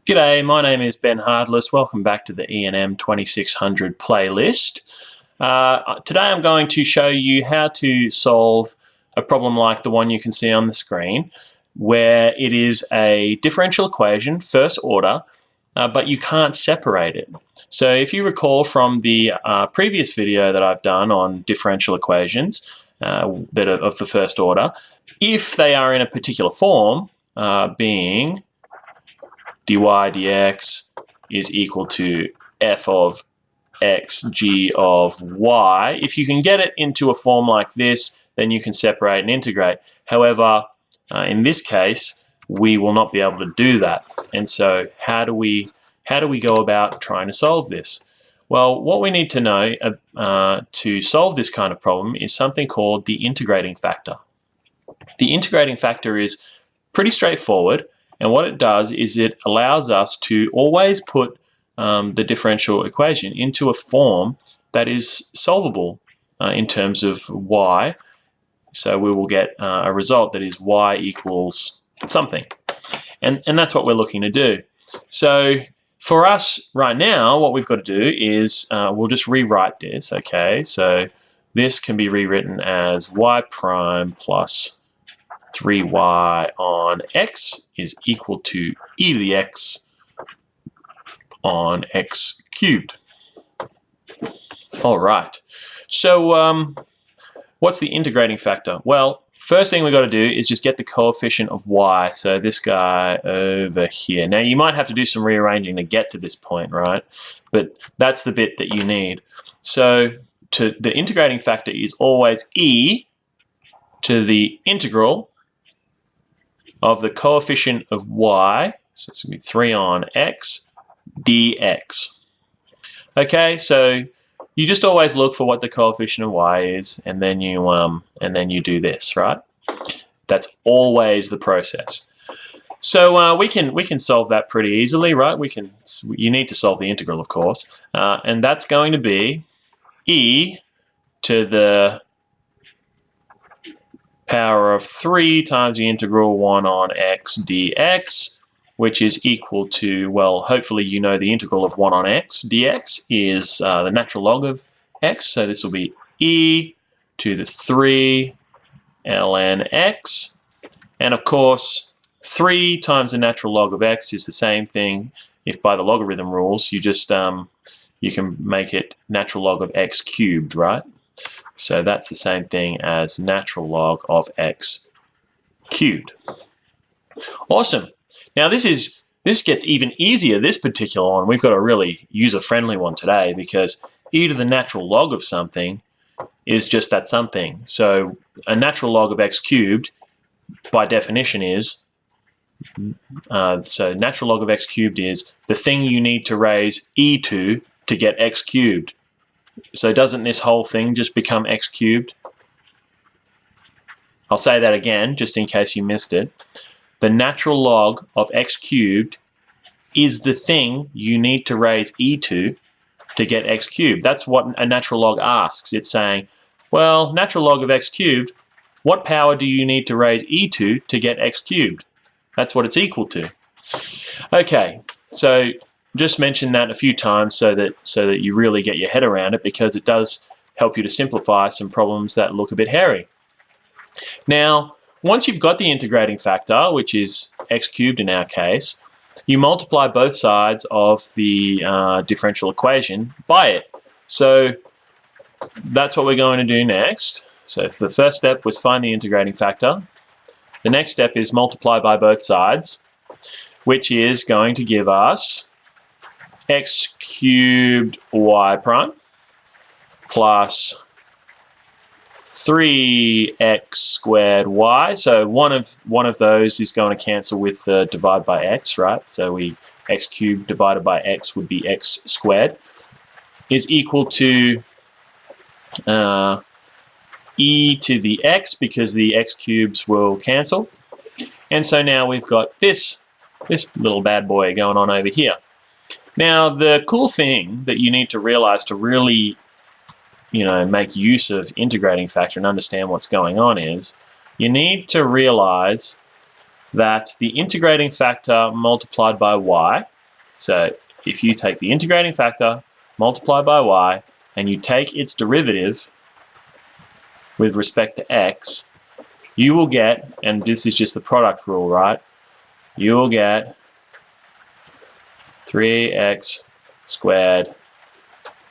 G'day, my name is Ben Hardless. Welcome back to the ENM2600 playlist. Today I'm going to show you how to solve a problem like the one you can see on the screen, where it is a differential equation, first order, but you can't separate it. So if you recall from the previous video that I've done on differential equations that are of the first order, if they are in a particular form, being dy dx is equal to f of x g of y. If you can get it into a form like this, then you can separate and integrate. However, in this case, we will not be able to do that. And so how do we go about trying to solve this? Well, what we need to know to solve this kind of problem is something called the integrating factor. The integrating factor is pretty straightforward. And what it does is it allows us to always put the differential equation into a form that is solvable in terms of y. So we will get a result that is y equals something. And that's what we're looking to do. So for us right now, what we've got to do is we'll just rewrite this, okay? So this can be rewritten as y prime plus 3y on x is equal to e to the x on x cubed. All right, so what's the integrating factor? Well, first thing we've got to do is just get the coefficient of y, so this guy over here. Now, you might have to do some rearranging to get to this point, right? But that's the bit that you need. So the integrating factor is always e to the integral of the coefficient of y, so it's going to be 3 on x dx. Okay, so you just always look for what the coefficient of y is, and then you do this, right? That's always the process. So we can solve that pretty easily, right? You need to solve the integral, of course, and that's going to be e to the power of 3 times the integral 1 on x dx, which is equal to, well, hopefully you know the integral of 1 on x dx is the natural log of x, so this will be e to the 3 ln x, and of course 3 times the natural log of x is the same thing. If by the logarithm rules, you just you can make it natural log of x cubed, right? So that's the same thing as natural log of x cubed. Awesome. Now this gets even easier, this particular one. We've got a really user-friendly one today because e to the natural log of something is just that something. So a natural log of x cubed, by definition, is, so natural log of x cubed is the thing you need to raise e to get x cubed. So doesn't this whole thing just become x cubed? I'll say that again, just in case you missed it. The natural log of x cubed is the thing you need to raise e to get x cubed. That's what a natural log asks. It's saying, well, natural log of x cubed, what power do you need to raise e to get x cubed? That's what it's equal to. Okay, so just mention that a few times so that you really get your head around it, because it does help you to simplify some problems that look a bit hairy. Now, once you've got the integrating factor, which is x cubed in our case, you multiply both sides of the differential equation by it. So that's what we're going to do next. So the first step was find the integrating factor. The next step is multiply by both sides, which is going to give us x cubed y prime plus 3x squared y. So one of those is going to cancel with the divide by x, right? So x cubed divided by x would be x squared, is equal to e to the x, because the x cubes will cancel. And so now we've got this little bad boy going on over here. Now, the cool thing that you need to realize to really, make use of integrating factor and understand what's going on is you need to realize that the integrating factor multiplied by y So if you take the integrating factor, multiply by y, and you take its derivative with respect to x, you will get, and this is just the product rule, right? You will get 3x squared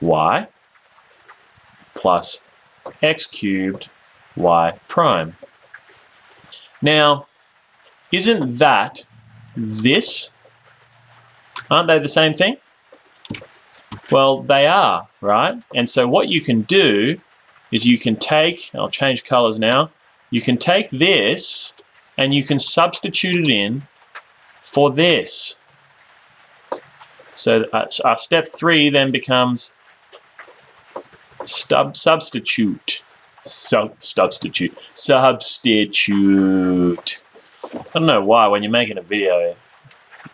y plus x cubed y prime. Now, isn't that this? Aren't they the same thing? Well, they are, right? And so what you can do is you can take, I'll change colors now, you can take this and you can substitute it in for this. So our step 3 then becomes substitute. Substitute. I don't know why, when you're making a video, it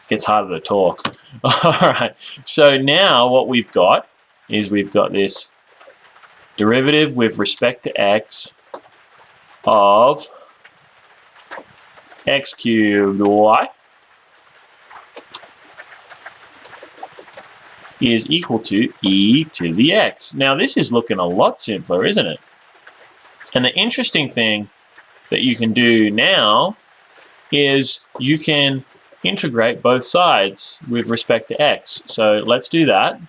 gets harder to talk. All right, so now what we've got is we've got this derivative with respect to x of x cubed y is equal to e to the x. Now this is looking a lot simpler, isn't it? And the interesting thing that you can do now is you can integrate both sides with respect to x. So let's do that.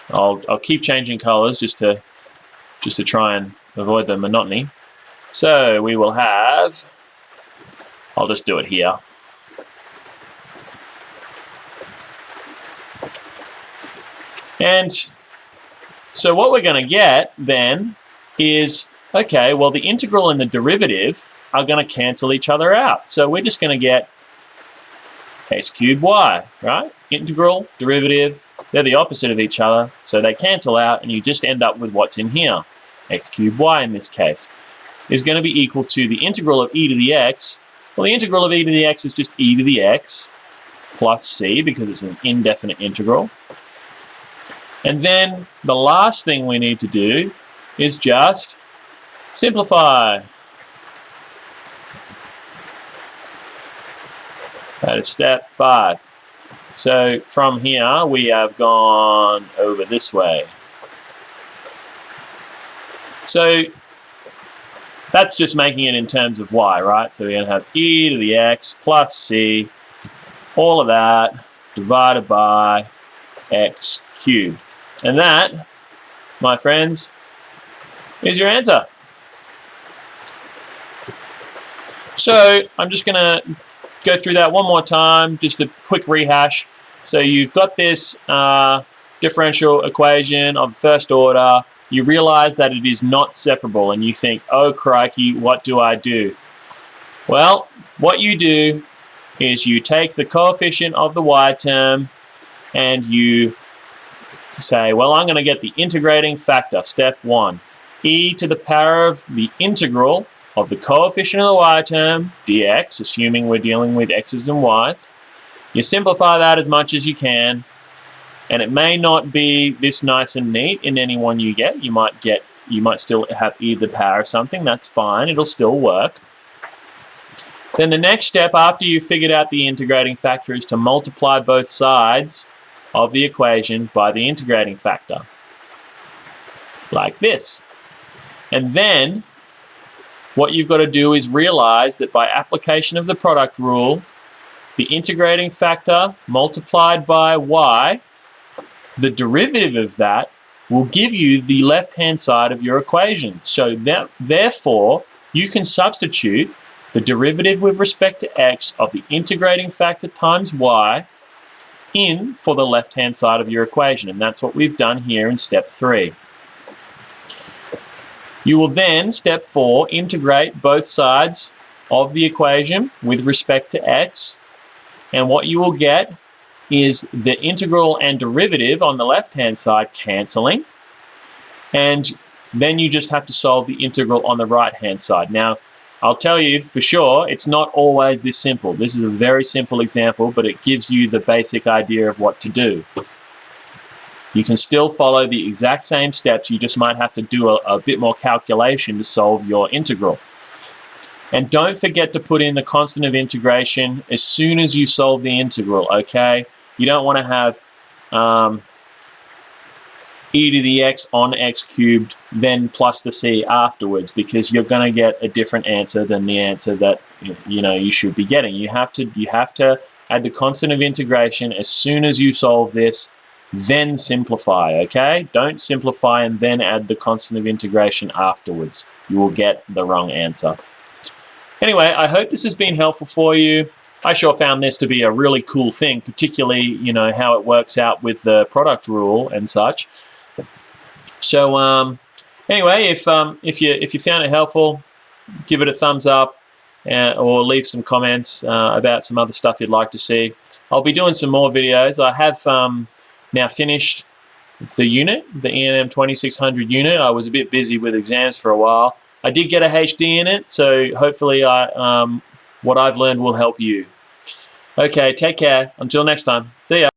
I'll keep changing colors just to try and avoid the monotony. So we will have, I'll just do it here. And so what we're going to get then is, okay, well the integral and the derivative are going to cancel each other out. So we're just going to get x cubed y, right? Integral, derivative, they're the opposite of each other, so they cancel out and you just end up with what's in here. X cubed y in this case is going to be equal to the integral of e to the x. Well, the integral of e to the x is just e to the x plus c because it's an indefinite integral. And then the last thing we need to do is just simplify. That is step 5. So from here we have gone over this way. So that's just making it in terms of y, right? So we're going to have e to the x plus c, all of that divided by x cubed. And that, my friends, is your answer. So I'm just going to go through that one more time, just a quick rehash. So you've got this differential equation of first order. You realize that it is not separable and you think, oh crikey, what do I do? Well, what you do is you take the coefficient of the y term and you say, well, I'm going to get the integrating factor, step 1. E to the power of the integral of the coefficient of the y term, dx, assuming we're dealing with x's and y's. You simplify that as much as you can, and it may not be this nice and neat in any one you get. You might still have e to the power of something. That's fine. It'll still work. Then the next step after you've figured out the integrating factor is to multiply both sides of the equation by the integrating factor, like this. And then what you've got to do is realize that by application of the product rule, the integrating factor multiplied by y, the derivative of that will give you the left-hand side of your equation. So therefore, you can substitute the derivative with respect to x of the integrating factor times y in for the left-hand side of your equation. And that's what we've done here in step 3. You will then, step 4, integrate both sides of the equation with respect to x. And what you will get is the integral and derivative on the left-hand side cancelling. And then you just have to solve the integral on the right-hand side. Now, I'll tell you for sure, it's not always this simple. This is a very simple example, but it gives you the basic idea of what to do. You can still follow the exact same steps, you just might have to do a bit more calculation to solve your integral. And don't forget to put in the constant of integration as soon as you solve the integral, okay? You don't want to have e to the x on x cubed, then plus the c afterwards, because you're going to get a different answer than the answer that you should be getting. You have to add the constant of integration as soon as you solve this, then simplify, okay? Don't simplify and then add the constant of integration afterwards. You will get the wrong answer. Anyway, I hope this has been helpful for you. I sure found this to be a really cool thing, particularly, how it works out with the product rule and such. So anyway, if you found it helpful, give it a thumbs up or leave some comments about some other stuff you'd like to see. I'll be doing some more videos. I have now finished the unit, the ENM2600 unit. I was a bit busy with exams for a while. I did get a HD in it, so hopefully what I've learned will help you. Okay, take care. Until next time. See ya.